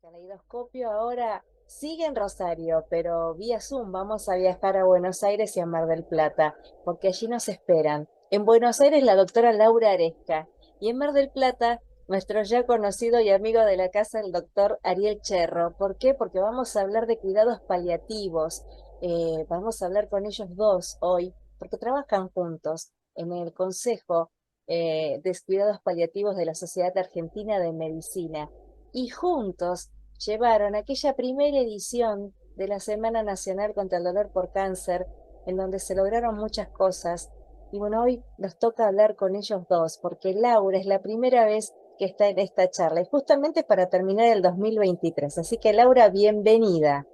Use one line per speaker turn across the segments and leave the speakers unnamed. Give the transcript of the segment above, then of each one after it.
Caleidoscopio ahora sigue en Rosario, pero vía Zoom vamos a viajar a Buenos Aires y a Mar del Plata, porque allí nos esperan. En Buenos Aires la doctora Laura Aresca y en Mar del Plata nuestro ya conocido y amigo de la casa, el doctor Ariel Cherro. ¿Por qué? Porque vamos a hablar de cuidados paliativos. Vamos a hablar con ellos dos hoy, porque trabajan juntos en el Consejo de Cuidados Paliativos de la Sociedad Argentina de Medicina y juntos llevaron aquella primera edición de la Semana Nacional contra el Dolor por Cáncer, en donde se lograron muchas cosas. Y bueno, hoy nos toca hablar con ellos dos, porque Laura es la primera vez que está en esta charla, y justamente para terminar el 2023. Así que Laura, bienvenida.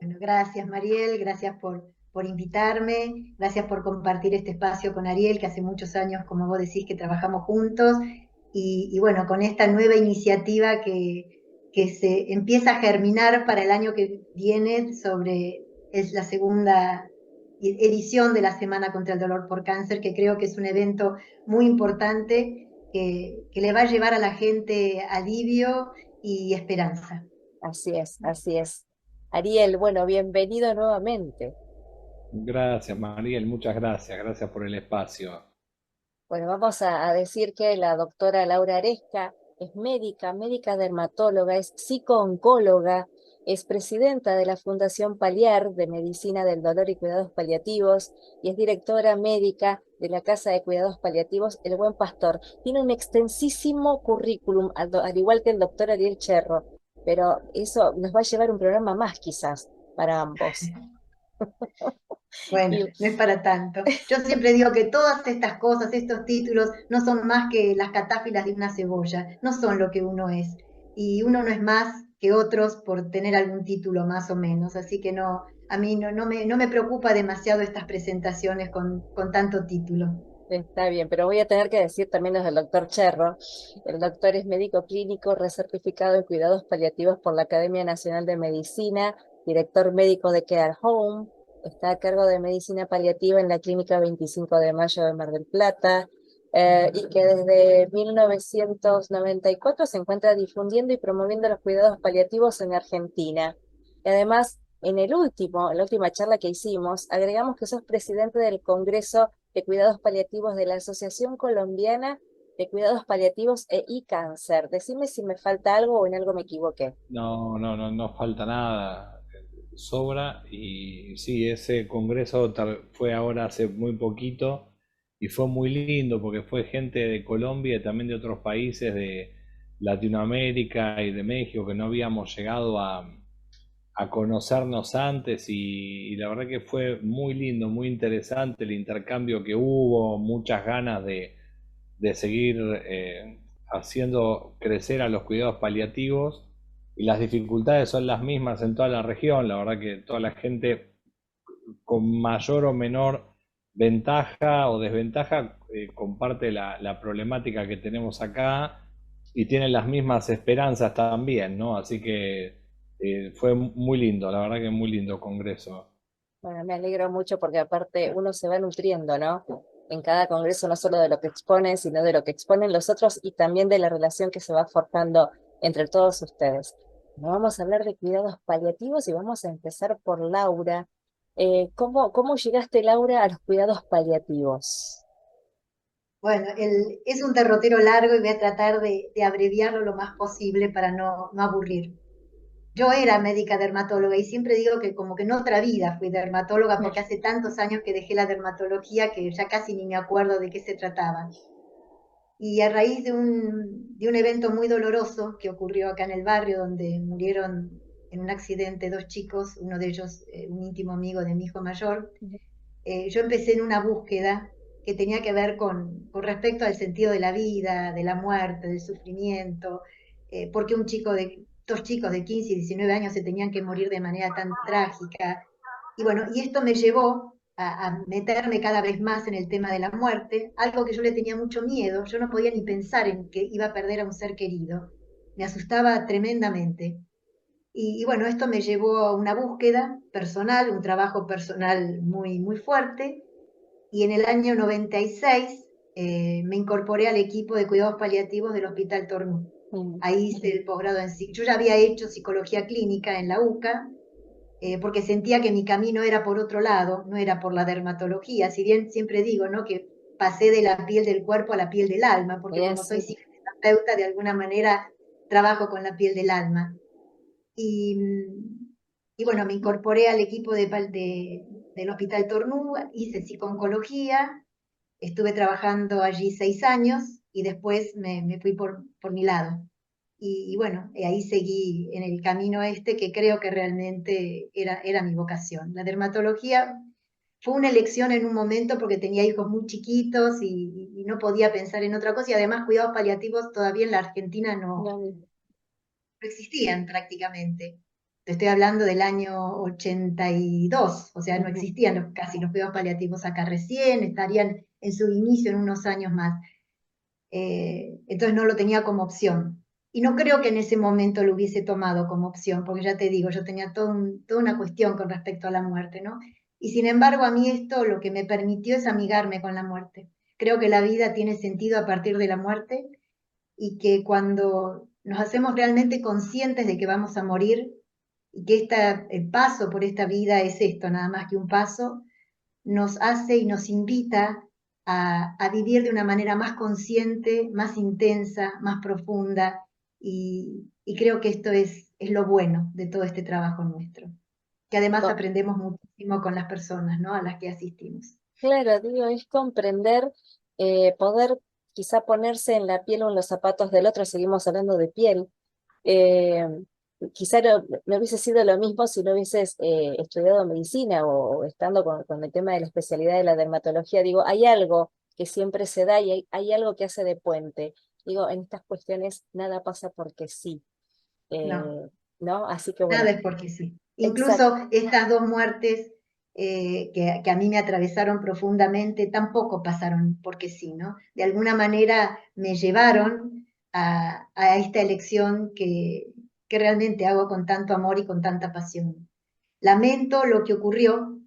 Bueno, gracias Mariel, gracias por invitarme, gracias por compartir este espacio con Ariel, que hace muchos años, como vos decís, que trabajamos juntos, y bueno, con esta nueva iniciativa que se empieza a germinar para el año que viene es la segunda edición de la Semana contra el Dolor por Cáncer, que creo que es un evento muy importante que le va a llevar a la gente alivio y esperanza.
Así es, así es. Ariel, bueno, bienvenido nuevamente.
Gracias, Mariel, muchas gracias, gracias por el espacio.
Bueno, vamos a decir que la doctora Laura Aresca es médica, médica dermatóloga, es psico-oncóloga, es presidenta de la Fundación Paliar de Medicina del Dolor y Cuidados Paliativos y es directora médica de la Casa de Cuidados Paliativos El Buen Pastor. Tiene un extensísimo currículum, al igual que el doctor Ariel Cherro, pero eso nos va a llevar un programa más quizás para ambos.
Bueno,
Y
no es para tanto. Yo siempre digo que todas estas cosas, estos títulos, no son más que las catáfilas de una cebolla, no son lo que uno es. Y uno no es más que otros por tener algún título más o menos. Así que no, a mí no me preocupa demasiado estas presentaciones con tanto título.
está bien, pero voy a tener que decir también los del doctor Cherro. El doctor es médico clínico recertificado en cuidados paliativos por la Academia Nacional de Medicina, director médico de Care Home, está a cargo de medicina paliativa en la Clínica 25 de Mayo de Mar del Plata, y que desde 1994 se encuentra difundiendo y promoviendo los cuidados paliativos en Argentina. Y además, en la última charla que hicimos, agregamos que sos presidente del Congreso de Cuidados Paliativos de la Asociación Colombiana de Cuidados Paliativos y Cáncer. Decime si me falta algo o en algo me equivoqué.
No, no, no, no falta nada, sobra. Y sí, ese congreso fue ahora hace muy poquito y fue muy lindo porque fue gente de Colombia y también de otros países de Latinoamérica y de México que no habíamos llegado a conocernos antes y la verdad que fue muy lindo, muy interesante el intercambio que hubo, muchas ganas de seguir haciendo crecer a los cuidados paliativos y las dificultades son las mismas en toda la región, la verdad que toda la gente con mayor o menor ventaja o desventaja comparte la problemática que tenemos acá y tiene las mismas esperanzas también, ¿no? Así que fue muy lindo, la verdad que muy lindo congreso.
Bueno, me alegro mucho porque aparte uno se va nutriendo, ¿no? En cada congreso no solo de lo que expone, sino de lo que exponen los otros y también de la relación que se va forjando entre todos ustedes. Bueno, vamos a hablar de cuidados paliativos y vamos a empezar por Laura. ¿Cómo llegaste, Laura, a los cuidados paliativos?
Bueno, es un derrotero largo y voy a tratar de abreviarlo lo más posible para no aburrir. Yo era médica dermatóloga y siempre digo que como que en otra vida fui dermatóloga porque hace tantos años que dejé la dermatología que ya casi ni me acuerdo de qué se trataba. Y a raíz de un evento muy doloroso que ocurrió acá en el barrio, donde murieron en un accidente dos chicos, uno de ellos un íntimo amigo de mi hijo mayor, yo empecé en una búsqueda que tenía que ver con respecto al sentido de la vida, de la muerte, del sufrimiento, porque dos chicos de 15 y 19 años se tenían que morir de manera tan trágica. Y bueno, y esto me llevó a meterme cada vez más en el tema de la muerte, algo que yo le tenía mucho miedo, yo no podía ni pensar en que iba a perder a un ser querido, me asustaba tremendamente. Y bueno, esto me llevó a una búsqueda personal, un trabajo personal muy fuerte, y en el año 96 me incorporé al equipo de cuidados paliativos del Hospital Tornú.
Mm.
Ahí hice el posgrado en yo ya había hecho psicología clínica en la UCA, porque sentía que mi camino era por otro lado, no era por la dermatología, si bien siempre digo, ¿no? Que pasé de la piel del cuerpo a la piel del alma, porque
Y
como soy
así,
psicoterapeuta, de alguna manera trabajo con la piel del alma. Y, y bueno, me incorporé al equipo del Hospital Tornú, hice psico-oncología, estuve trabajando allí 6 años y después me fui por mi lado. Y bueno, ahí seguí en el camino este que creo que realmente era mi vocación. La dermatología fue una elección en un momento porque tenía hijos muy chiquitos y no podía pensar en otra cosa, y además cuidados paliativos todavía en la Argentina no,
no,
no existían prácticamente. Te estoy hablando del año 82, o sea, no
ujú.
existían casi los cuidados paliativos acá recién, estarían en su inicio en unos años más. Entonces no lo tenía como opción. Y no creo que en ese momento lo hubiese tomado como opción, porque ya te digo, yo tenía toda una cuestión con respecto a la muerte, ¿no? Y sin embargo, a mí esto lo que me permitió es amigarme con la muerte. Creo que la vida tiene sentido a partir de la muerte, y que cuando nos hacemos realmente conscientes de que vamos a morir y que el paso por esta vida es esto, nada más que un paso, nos hace y nos invita a vivir de una manera más consciente, más intensa, más profunda, y creo que esto es lo bueno de todo este trabajo nuestro, que además
Co-
aprendemos muchísimo con las personas, ¿no? A las que asistimos.
Claro, digo, es comprender, poder quizá ponerse en la piel o en los zapatos del otro, seguimos hablando de piel. Eh, Quizá no hubiese sido lo mismo si no hubieses estudiado medicina o estando con el tema de la especialidad de la dermatología. Digo, hay algo que siempre se da y hay algo que hace de puente. Digo, en estas cuestiones nada pasa porque sí,
No.
eh, ¿no? Así que
Nada
bueno,
es porque sí.
exacto.
Incluso estas dos muertes que a mí me atravesaron profundamente tampoco pasaron porque sí, ¿no? De alguna manera me llevaron a esta elección que realmente hago con tanto amor y con tanta pasión. Lamento lo que ocurrió,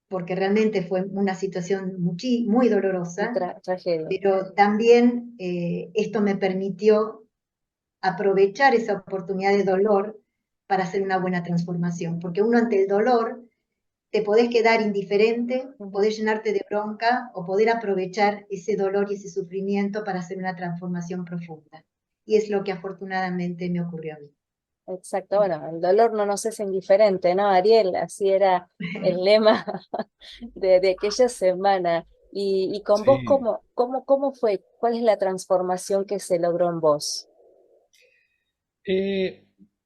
porque realmente fue una situación muy dolorosa,
Tragedia.
pero también esto me permitió aprovechar esa oportunidad de dolor para hacer una buena transformación, porque uno ante el dolor te podés quedar indiferente,
Ujú.
podés llenarte de bronca o poder aprovechar ese dolor y ese sufrimiento para hacer una transformación profunda. Y es lo que afortunadamente me ocurrió a mí.
Exacto, bueno, el dolor no nos es indiferente, ¿no, Ariel? Así era el lema de aquella semana. Y con vos,
Sí.
¿cómo fue? ¿Cuál es la transformación que se logró en vos?
Eh,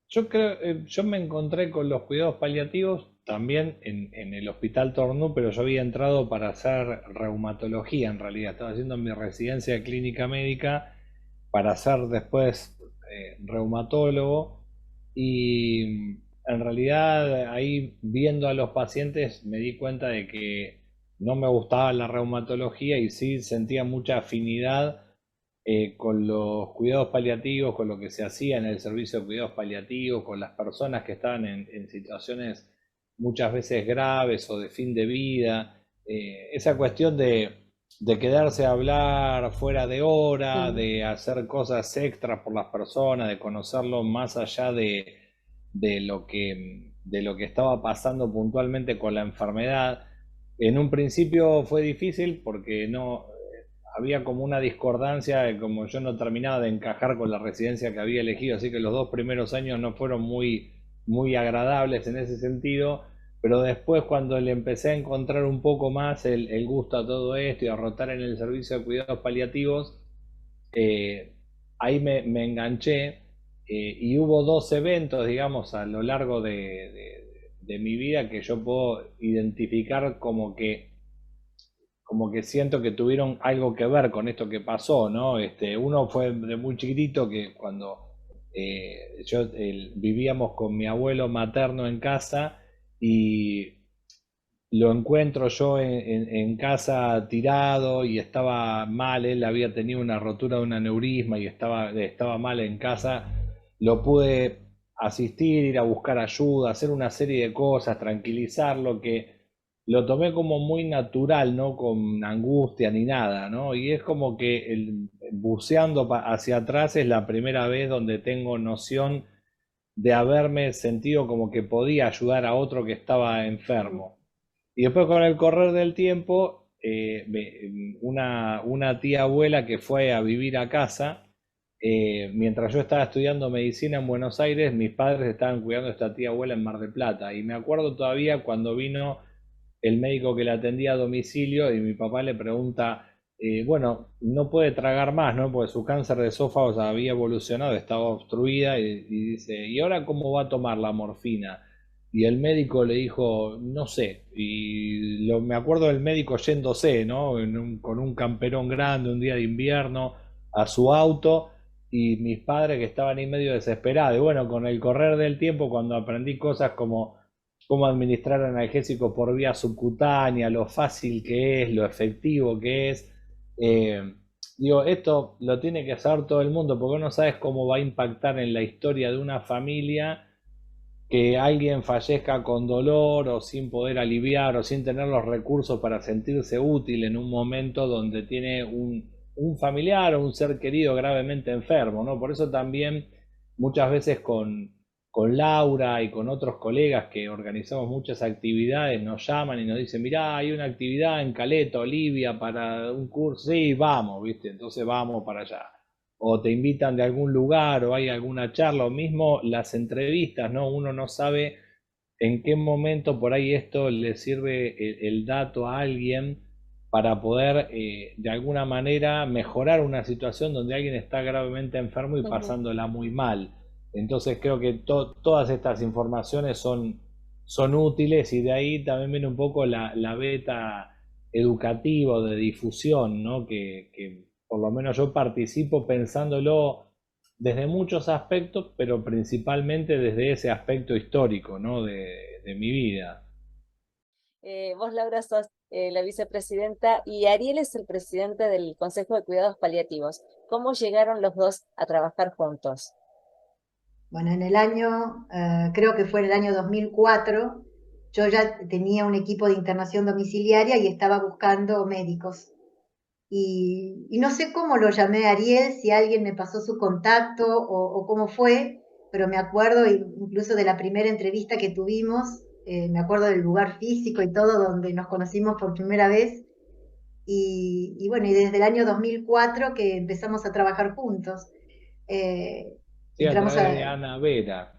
yo creo, yo me encontré con los cuidados paliativos también en el Hospital Tornú, pero yo había entrado para hacer reumatología en realidad. Estaba haciendo mi residencia de clínica médica para ser después reumatólogo, y en realidad ahí viendo a los pacientes me di cuenta de que no me gustaba la reumatología y sí sentía mucha afinidad con los cuidados paliativos, con lo que se hacía en el servicio de cuidados paliativos, con las personas que estaban en situaciones muchas veces graves o de fin de vida. Esa cuestión de quedarse a hablar fuera de hora,
Mm.
de hacer cosas extras por las personas, de conocerlo más allá de lo que estaba pasando puntualmente con la enfermedad. En un principio fue difícil porque no había como una discordancia, de como yo no terminaba de encajar con la residencia que había elegido, así que los 2 primeros años no fueron muy agradables en ese sentido, pero después cuando le empecé a encontrar un poco más el gusto a todo esto y a rotar en el servicio de cuidados paliativos, eh, ahí me enganché, y hubo dos eventos, digamos, a lo largo de mi vida que yo puedo identificar como que siento que tuvieron algo que ver con esto que pasó, ¿no? Uno fue de muy chiquitito, que cuando vivíamos con mi abuelo materno en casa, y lo encuentro yo en casa tirado y estaba mal. Él había tenido una rotura de un aneurisma y estaba mal en casa. Lo pude asistir, ir a buscar ayuda, hacer una serie de cosas, tranquilizarlo, que lo tomé como muy natural, no con angustia ni nada, ¿no? Y es como que buceando hacia atrás es la primera vez donde tengo noción de haberme sentido como que podía ayudar a otro que estaba enfermo. Y después con el correr del tiempo, una tía abuela que fue a vivir a casa, mientras yo estaba estudiando medicina en Buenos Aires, mis padres estaban cuidando a esta tía abuela en Mar del Plata. Y me acuerdo todavía cuando vino el médico que la atendía a domicilio y mi papá le pregunta, bueno, no puede tragar más, ¿no? Porque su cáncer de esófago había evolucionado, estaba obstruida y dice, ¿y ahora cómo va a tomar la morfina? Y el médico le dijo, no sé, y me acuerdo del médico yéndose, ¿no? Con un camperón grande, un día de invierno, a su auto, y mis padres que estaban ahí medio desesperados. Y bueno, con el correr del tiempo, cuando aprendí cosas como cómo administrar analgésicos por vía subcutánea, lo fácil que es, lo efectivo que es, eh, digo, esto lo tiene que saber todo el mundo, porque no sabes cómo va a impactar en la historia de una familia que alguien fallezca con dolor o sin poder aliviar o sin tener los recursos para sentirse útil en un momento donde tiene un familiar o un ser querido gravemente enfermo, ¿no? Por eso también muchas veces con Laura y con otros colegas que organizamos muchas actividades nos llaman y nos dicen, mirá, hay una actividad en Caleta, Olivia, para un curso, sí, vamos, ¿viste? Entonces vamos para allá o te invitan de algún lugar o hay alguna charla o mismo las entrevistas, ¿no? Uno no sabe en qué momento por ahí esto le sirve el dato a alguien para poder de alguna manera mejorar una situación donde alguien está gravemente enfermo y
Ujú.
pasándola muy mal. Entonces creo que todas estas informaciones son útiles y de ahí también viene un poco la beta educativa o de difusión, ¿no? Que por lo menos yo participo pensándolo desde muchos aspectos, pero principalmente desde ese aspecto histórico, ¿no? De mi vida.
Vos, Laura, sos la vicepresidenta y Ariel es el presidente del Consejo de Cuidados Paliativos. ¿Cómo llegaron los dos a trabajar juntos?
Bueno, en el año, creo que fue en el año 2004, yo ya tenía un equipo de internación domiciliaria y estaba buscando médicos. Y no sé cómo lo llamé a Ariel, si alguien me pasó su contacto o cómo fue, pero me acuerdo incluso de la primera entrevista que tuvimos, me acuerdo del lugar físico y todo donde nos conocimos por primera vez. Y bueno, y desde el año 2004 que empezamos a trabajar juntos. Eh,
Sí, a
entramos
través
a,
de Ana Vera.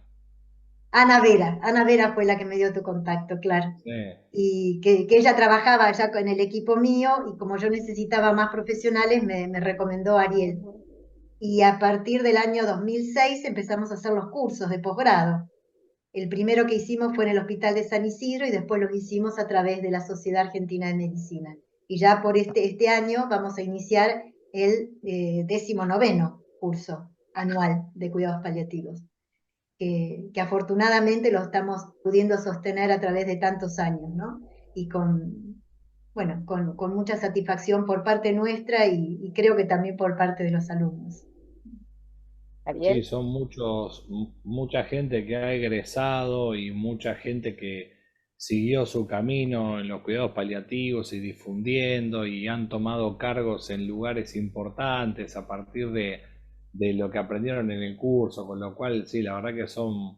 Ana Vera fue la que me dio tu contacto, claro.
Sí,
Y que ella trabajaba ya con el equipo mío y como yo necesitaba más profesionales, me recomendó a Ariel.
Ujú.
Y a partir del año 2006 empezamos a hacer los cursos de posgrado. El primero que hicimos fue en el Hospital de San Isidro y después los hicimos a través de la Sociedad Argentina de Medicina. Y ya por este año vamos a iniciar el 19º curso anual de cuidados paliativos, que afortunadamente lo estamos pudiendo sostener a través de tantos años, ¿no? Y bueno, con mucha satisfacción por parte nuestra y creo que también por parte de los alumnos.
sí,
Ariel.
son mucha gente que ha egresado y mucha gente que siguió su camino en los cuidados paliativos y difundiendo y han tomado cargos en lugares importantes a partir de lo que aprendieron en el curso, con lo cual sí, la verdad que son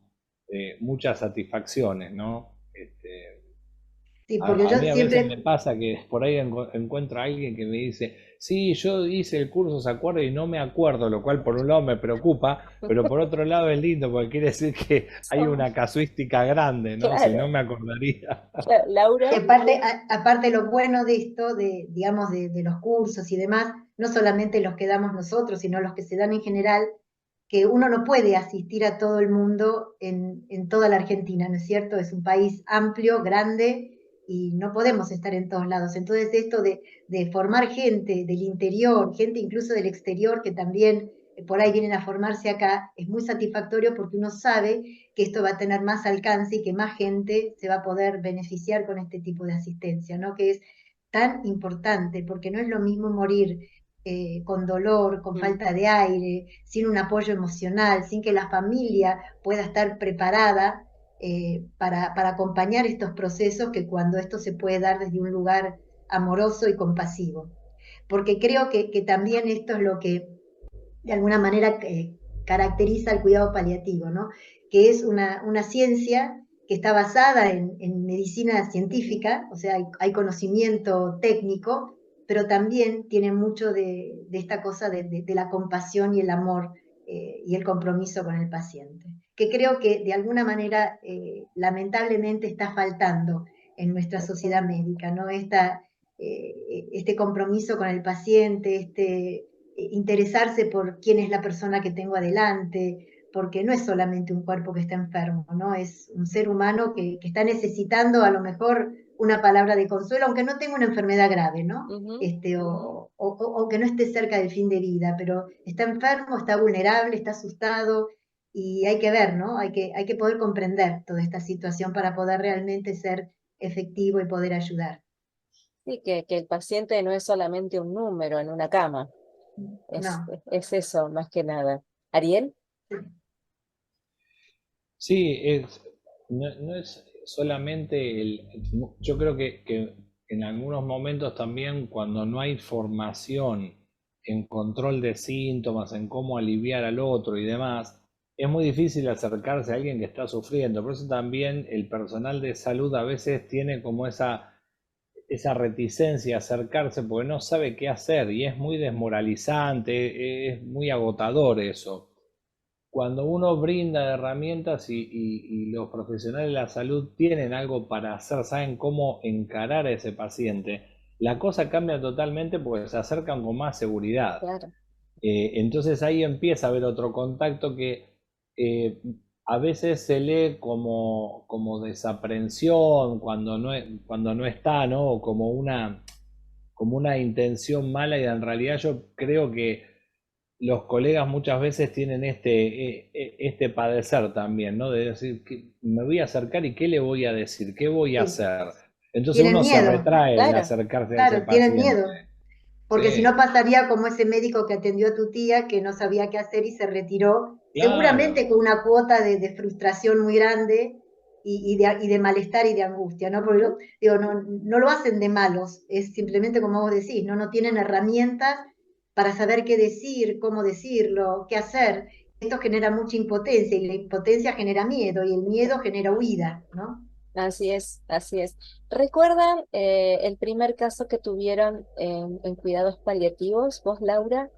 muchas satisfacciones, ¿no?
Sí, porque
A
yo
mí a veces me
siempre,
pasa que por ahí encuentro a alguien que me dice, sí, yo hice el curso, ¿se acuerda? Y no me acuerdo, lo cual por un lado me preocupa, pero por otro lado es lindo porque quiere decir que hay
Son-
una casuística grande, ¿no? Si no
claro,
me acordaría.
Laura.
aparte lo bueno de esto, digamos, de los cursos y demás, no solamente los que damos nosotros, sino los que se dan en general, que uno no puede asistir a todo el mundo en toda la Argentina, ¿no es cierto? Es un país amplio, grande, y no podemos estar en todos lados. Entonces esto de formar gente del interior, gente incluso del exterior, que también por ahí vienen a formarse acá, es muy satisfactorio porque uno sabe que esto va a tener más alcance y que más gente se va a poder beneficiar con este tipo de asistencia, ¿no? Que es tan importante, porque no es lo mismo morir con dolor, con
Mm.
falta de aire, sin un apoyo emocional, sin que la familia pueda estar preparada para acompañar estos procesos, que cuando esto se puede dar desde un lugar amoroso y compasivo. porque creo que también esto es lo que de alguna manera caracteriza el cuidado paliativo, ¿no? Que es una ciencia que está basada en medicina científica, o sea, hay conocimiento técnico, pero también tiene mucho de esta cosa de la compasión y el amor y el compromiso con el paciente, que creo que de alguna manera lamentablemente está faltando en nuestra sociedad médica, ¿no? Este compromiso con el paciente, interesarse por quién es la persona que tengo adelante, porque no es solamente un cuerpo que está enfermo, ¿no? Es un ser humano que está necesitando a lo mejor una palabra de consuelo, aunque no tenga una enfermedad grave, ¿no? O que no esté cerca del fin de vida, pero está enfermo, está vulnerable, está asustado, y hay que ver, ¿no? Hay que poder comprender toda esta situación para poder realmente ser efectivo y poder ayudar.
Sí, que el paciente no es solamente un número en una cama,
No.
es eso más que nada. ¿Ariel?
Sí, no es solamente yo creo que en algunos momentos también cuando no hay formación en control de síntomas, en cómo aliviar al otro y demás, es muy difícil acercarse a alguien que está sufriendo. Por eso también el personal de salud a veces tiene como esa reticencia a acercarse porque no sabe qué hacer y es muy desmoralizante, es muy agotador eso. Cuando uno brinda herramientas y los profesionales de la salud tienen algo para hacer, saben cómo encarar a ese paciente, la cosa cambia totalmente porque se acercan con más seguridad.
Claro.
Entonces ahí empieza a haber otro contacto que eh, a veces se lee como desaprensión cuando no está, ¿no? O como una intención mala y en realidad yo creo que los colegas muchas veces tienen este padecer también, ¿no? De decir, que me voy a acercar y qué le voy a decir, qué voy a
Sí.
hacer. Entonces
Tienen
uno se
miedo,
retrae de
Claro,
acercarse a ese
claro, tienen
paciente.
miedo, porque si
Sí,
no pasaría como ese médico que atendió a tu tía, que no sabía qué hacer y se retiró,
claro.
seguramente con una cuota de frustración muy grande y de malestar y de angustia, ¿no? Porque yo digo, no lo hacen de malos, es simplemente como vos decís, no tienen herramientas para saber qué decir, cómo decirlo, qué hacer. Esto genera mucha impotencia y la impotencia genera miedo y el miedo genera huida, ¿no?
así es, así es. ¿Recuerdan el primer caso que tuvieron en cuidados paliativos, vos, Laura?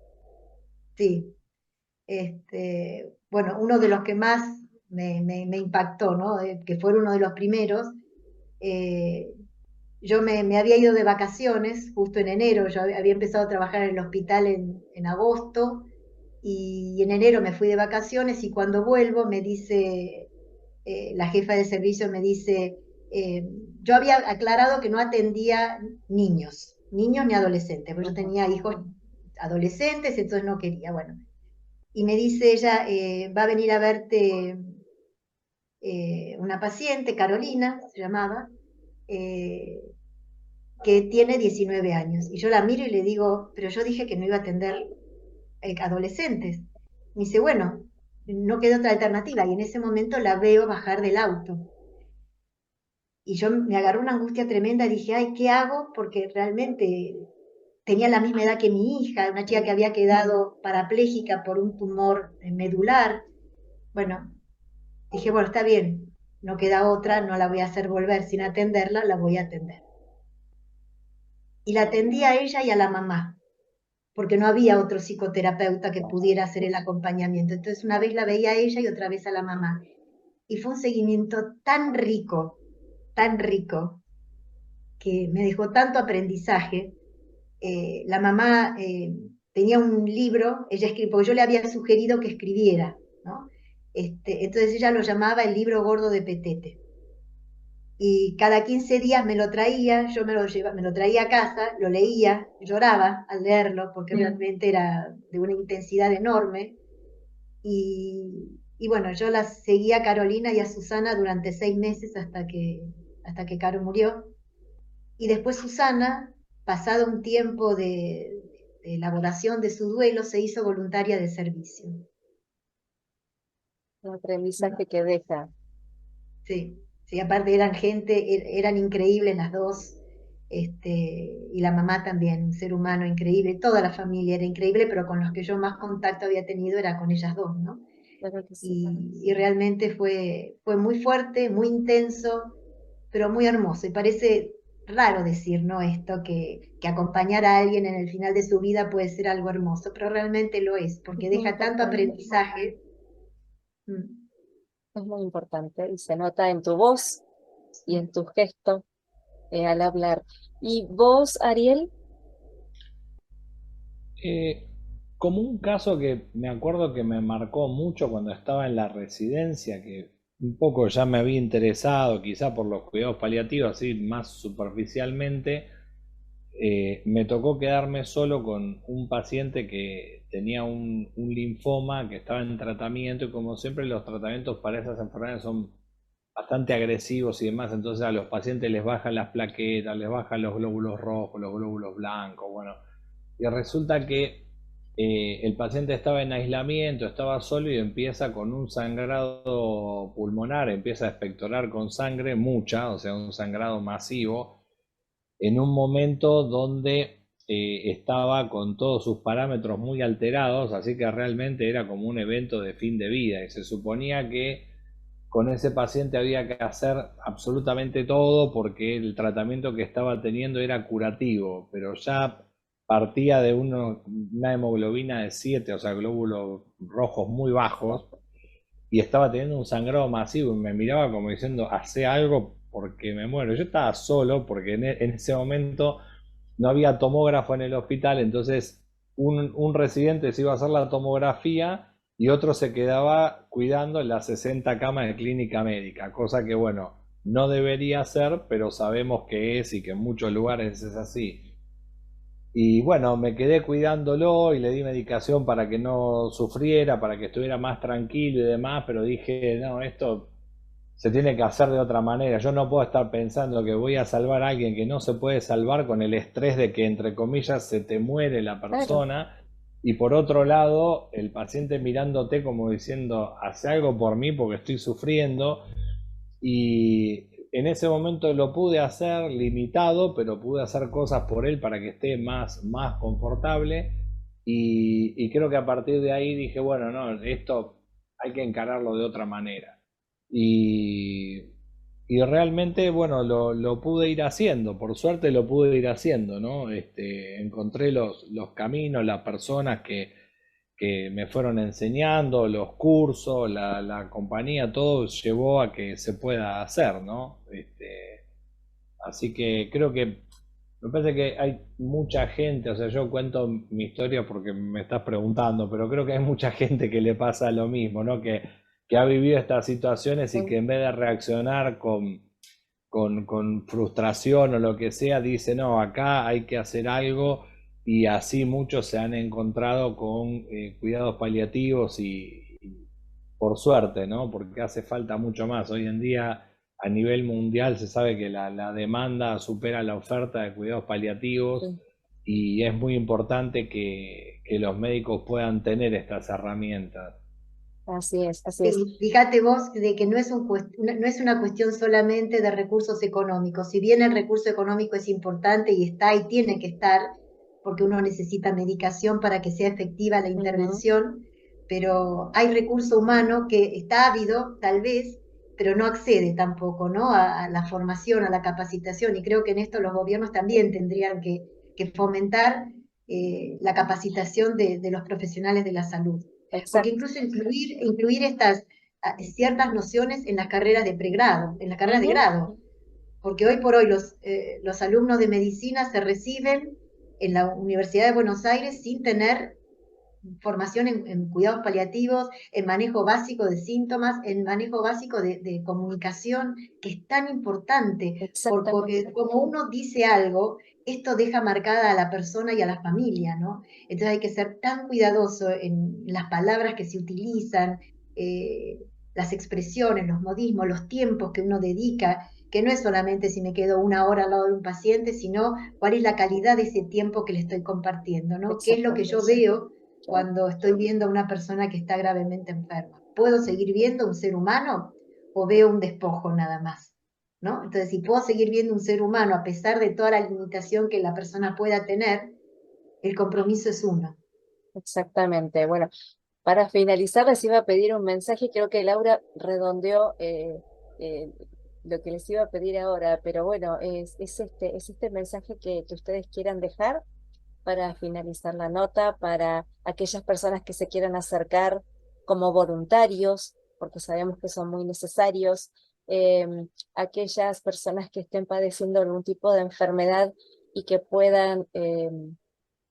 Sí. Bueno, uno de los que más me impactó, ¿no? Que fue uno de los primeros. eh, yo me había ido de vacaciones justo en enero, yo había empezado a trabajar en el hospital en agosto y en enero me fui de vacaciones y cuando vuelvo me dice, la jefa de servicio me dice, eh, yo había aclarado que no atendía niños ni adolescentes, porque yo
Ujú.
tenía hijos adolescentes, entonces no quería, bueno. Y me dice ella, va a venir a verte una paciente, Carolina se llamaba, eh, que tiene 19 años. Y yo la miro y le digo, pero yo dije que no iba a atender adolescentes. Me dice, bueno, no quedó otra alternativa. Y en ese momento la veo bajar del auto. Y yo me agarró una angustia tremenda, dije, ay, ¿qué hago? Porque realmente tenía la misma edad que mi hija, una chica que había quedado parapléjica por un tumor medular. Bueno, dije, bueno, está bien, no queda otra, no la voy a hacer volver sin atenderla, la voy a atender. Y la atendí a ella y a la mamá, porque no había otro psicoterapeuta que pudiera hacer el acompañamiento. Entonces una vez la veía a ella y otra vez a la mamá. Y fue un seguimiento tan rico, que me dejó tanto aprendizaje. La mamá tenía un libro, ella escribió, porque yo le había sugerido que escribiera, ¿no? Entonces ella lo llamaba el libro gordo de Petete. Y cada 15 días me lo traía, yo me lo traía a casa, lo leía, lloraba al leerlo porque realmente era de una intensidad enorme. Y bueno, yo las seguía a Carolina y a Susana durante 6 meses hasta que Caro murió. Y después Susana, pasado un tiempo de elaboración de su duelo, se hizo voluntaria de servicio.
Un aprendizaje que deja.
Sí, sí, aparte eran gente, eran increíbles las dos. y la mamá también, un ser humano increíble, toda la familia era increíble, pero con los que yo más contacto había tenido era con ellas dos, ¿no?
Claro que sí.
Y realmente fue muy fuerte, muy intenso, pero muy hermoso. Y parece raro decir, ¿no? Esto, que acompañar a alguien en el final de su vida puede ser algo hermoso, pero realmente lo es, porque
Es muy
deja tanto
importante.
aprendizaje. Mm.
Es muy importante y se nota en tu voz y en tu gesto al hablar. ¿Y vos, Ariel?
Eh, Como un caso que me acuerdo que me marcó mucho cuando estaba en la residencia, que un poco ya me había interesado, quizá por los cuidados paliativos, así más superficialmente, me tocó quedarme solo con un paciente que tenía un linfoma que estaba en tratamiento y como siempre los tratamientos para esas enfermedades son bastante agresivos y demás, entonces a los pacientes les bajan las plaquetas, les bajan los glóbulos rojos, los glóbulos blancos, bueno, y resulta que el paciente estaba en aislamiento, estaba solo y empieza con un sangrado pulmonar, empieza a expectorar con sangre mucha, o sea, un sangrado masivo, en un momento donde estaba con todos sus parámetros muy alterados, así que realmente era como un evento de fin de vida y se suponía que con ese paciente había que hacer absolutamente todo porque el tratamiento que estaba teniendo era curativo, pero ya partía de una hemoglobina de 7, o sea, glóbulos rojos muy bajos, y estaba teniendo un sangrado masivo y me miraba como diciendo, hace algo porque me muero. Yo estaba solo porque en ese momento no había tomógrafo en el hospital, entonces un residente se iba a hacer la tomografía y otro se quedaba cuidando en las 60 camas de clínica médica, cosa que bueno, no debería ser, pero sabemos que es y que en muchos lugares es así. Y bueno, me quedé cuidándolo y le di medicación para que no sufriera, para que estuviera más tranquilo y demás, pero dije, no, esto se tiene que hacer de otra manera. Yo no puedo estar pensando que voy a salvar a alguien que no se puede salvar con el estrés de que, entre comillas, se te muere la
Claro,
persona. Y por otro lado, el paciente mirándote como diciendo, hace algo por mí porque estoy sufriendo. Y en ese momento lo pude hacer limitado, pero pude hacer cosas por él para que esté más confortable. Y creo que a partir de ahí dije, bueno, no, esto hay que encararlo de otra manera. Y, y realmente, bueno, lo pude ir haciendo, por suerte lo pude ir haciendo, ¿no? Encontré los caminos, las personas que me fueron enseñando, los cursos, la compañía, todo llevó a que se pueda hacer, ¿no? Así que creo que me parece que hay mucha gente, o sea, yo cuento mi historia porque me estás preguntando, pero creo que hay mucha gente que le pasa lo mismo, ¿no? Que ha vivido estas situaciones y
sí,
que en vez de reaccionar con frustración o lo que sea, dice, no, acá hay que hacer algo y así muchos se han encontrado con cuidados paliativos y por suerte, ¿no? Porque hace falta mucho más. Hoy en día a nivel mundial se sabe que la demanda supera la oferta de cuidados paliativos
sí.
y es muy importante que los médicos puedan tener estas herramientas.
Así es, así es.
Sí, fíjate vos de que no es una cuestión solamente de recursos económicos. Si bien el recurso económico es importante y está y tiene que estar, porque uno necesita medicación para que sea efectiva la
Ujú.
intervención, pero hay recurso humano que está ávido, tal vez, pero no accede tampoco, ¿no? A la formación, a la capacitación. Y creo que en esto los gobiernos también tendrían que fomentar la capacitación de los profesionales de la salud, porque
Exacto.
incluso incluir estas ciertas nociones en las carreras de pregrado, en las carreras de
Ujú.
grado, porque hoy por hoy los alumnos de medicina se reciben en la Universidad de Buenos Aires sin tener formación en cuidados paliativos, en manejo básico de síntomas, en manejo básico de comunicación, que es tan importante, porque
Exactamente.
como uno dice algo, esto deja marcada a la persona y a la familia, ¿no? Entonces hay que ser tan cuidadoso en las palabras que se utilizan, eh, las expresiones, los modismos, los tiempos que uno dedica, que no es solamente si me quedo una hora al lado de un paciente, sino cuál es la calidad de ese tiempo que le estoy compartiendo, ¿no? ¿Qué es lo que yo
Exactamente.
veo
Yo-
cuando estoy viendo a una persona que está gravemente enferma? ¿Puedo seguir viendo un ser humano o veo un despojo nada más? ¿no? Entonces, si puedo seguir viendo un ser humano a pesar de toda la limitación que la persona pueda tener, el compromiso es uno.
Exactamente. Bueno, para finalizar les iba a pedir un mensaje, creo que Laura redondeó eh, lo que les iba a pedir ahora, pero bueno, es este mensaje que ustedes quieran dejar para finalizar la nota, para aquellas personas que se quieran acercar como voluntarios, porque sabemos que son muy necesarios, aquellas personas que estén padeciendo algún tipo de enfermedad y que puedan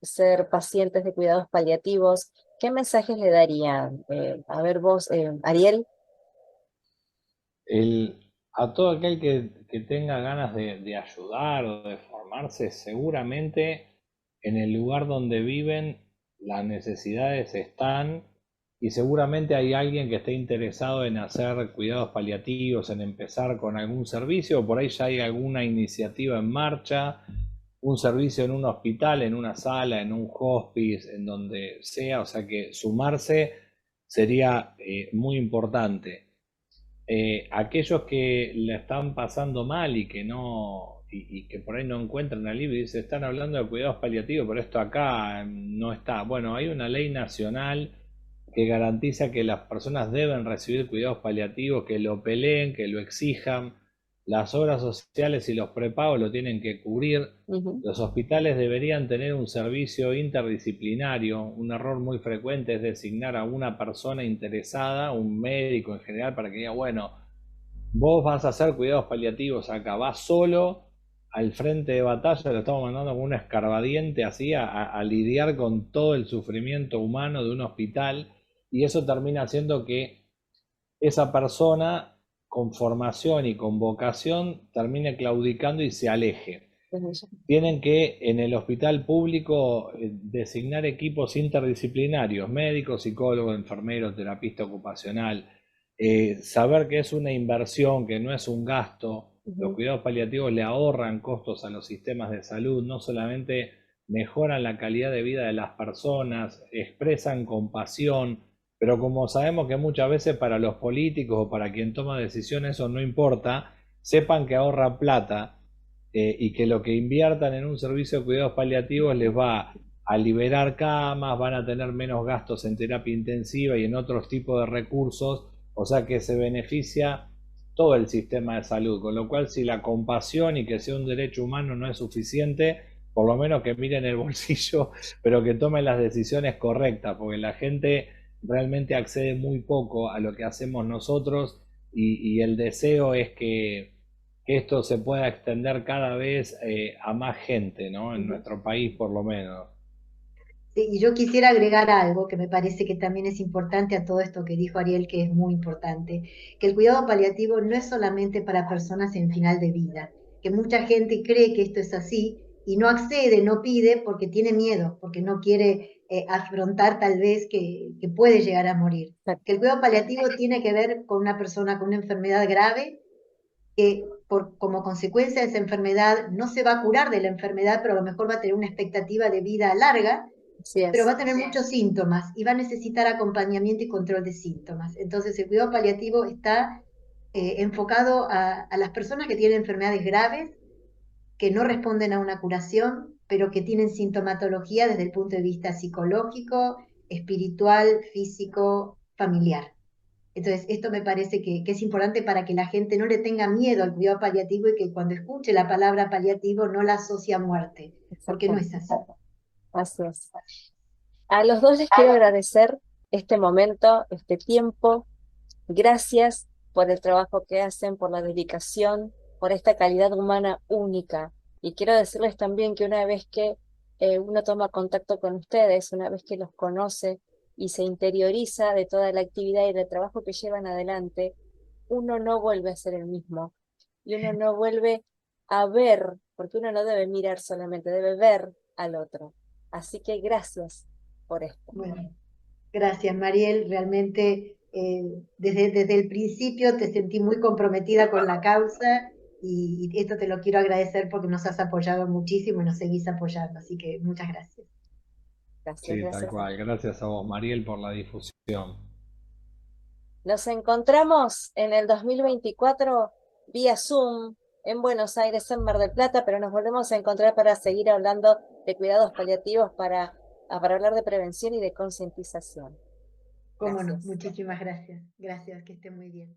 ser pacientes de cuidados paliativos, ¿qué mensajes le darían? A ver vos, Ariel.
A todo aquel que tenga ganas de ayudar o de formarse, seguramente en el lugar donde viven las necesidades están y seguramente hay alguien que esté interesado en hacer cuidados paliativos, en empezar con algún servicio, o por ahí ya hay alguna iniciativa en marcha, un servicio en un hospital, en una sala, en un hospice, en donde sea, o sea que sumarse sería muy importante. Aquellos que la están pasando mal y que no y que por ahí no encuentran alivio y se están hablando de cuidados paliativos, pero esto acá no está. Bueno, hay una ley nacional que garantiza que las personas deben recibir cuidados paliativos, que lo peleen, que lo exijan. Las obras sociales y los prepagos lo tienen que cubrir.
Ujú.
Los hospitales deberían tener un servicio interdisciplinario. Un error muy frecuente es designar a una persona interesada, un médico en general, para que diga, bueno, vos vas a hacer cuidados paliativos acá, vas solo al frente de batalla, lo estamos mandando con un escarbadiente así a lidiar con todo el sufrimiento humano de un hospital y eso termina haciendo que esa persona con formación y con vocación termine claudicando y se aleje. Tienen que en el hospital público designar equipos interdisciplinarios, médicos, psicólogos, enfermeros, terapista ocupacional, saber que es una inversión, que no es un gasto. Los
Ujú.
cuidados paliativos le ahorran costos a los sistemas de salud, no solamente mejoran la calidad de vida de las personas, expresan compasión, pero como sabemos que muchas veces para los políticos o para quien toma decisiones eso no importa, sepan que ahorra plata y que lo que inviertan en un servicio de cuidados paliativos les va a liberar camas, van a tener menos gastos en terapia intensiva y en otros tipos de recursos, o sea que se beneficia todo el sistema de salud, con lo cual si la compasión y que sea un derecho humano no es suficiente, por lo menos que miren el bolsillo, pero que tomen las decisiones correctas, porque la gente realmente accede muy poco a lo que hacemos nosotros y el deseo es que esto se pueda extender cada vez a más gente, ¿no? En
Ujú.
nuestro país por lo menos.
Sí, y yo quisiera agregar algo que me parece que también es importante a todo esto que dijo Ariel, que es muy importante, que el cuidado paliativo no es solamente para personas en final de vida, que mucha gente cree que esto es así y no accede, no pide porque tiene miedo, porque no quiere afrontar tal vez que puede llegar a morir. Que el cuidado paliativo tiene que ver con una persona con una enfermedad grave que como consecuencia de esa enfermedad no se va a curar de la enfermedad, pero a lo mejor va a tener una expectativa de vida larga,
Así
pero va
es.
a tener muchos síntomas y va a necesitar acompañamiento y control de síntomas. Entonces, el cuidado paliativo está enfocado a las personas que tienen enfermedades graves, que no responden a una curación, pero que tienen sintomatología desde el punto de vista psicológico, espiritual, físico, familiar. Entonces, esto me parece que es importante para que la gente no le tenga miedo al cuidado paliativo y que cuando escuche la palabra paliativo no la asocie a muerte, porque no
Exacto.
es así.
Así es. A los dos les quiero agradecer este momento, este tiempo. Gracias por el trabajo que hacen, por la dedicación, por esta calidad humana única. Y quiero decirles también que una vez que uno toma contacto con ustedes, una vez que los conoce y se interioriza de toda la actividad y del trabajo que llevan adelante, uno no vuelve a ser el mismo. Y uno no vuelve a ver, porque uno no debe mirar solamente, debe ver al otro. Así que gracias por esto.
Bueno, gracias, Mariel. Realmente desde el principio te sentí muy comprometida con la causa y esto te lo quiero agradecer porque nos has apoyado muchísimo y nos seguís apoyando. Así que muchas gracias.
Gracias,
Sí, tal
gracias.
cual. Gracias a vos, Mariel, por la difusión.
Nos encontramos en el 2024 vía Zoom, en Buenos Aires, en Mar del Plata, pero nos volvemos a encontrar para seguir hablando de cuidados paliativos para hablar de prevención y de concientización.
Cómo no,
Gracias.
muchísimas gracias. Gracias, que esté muy bien.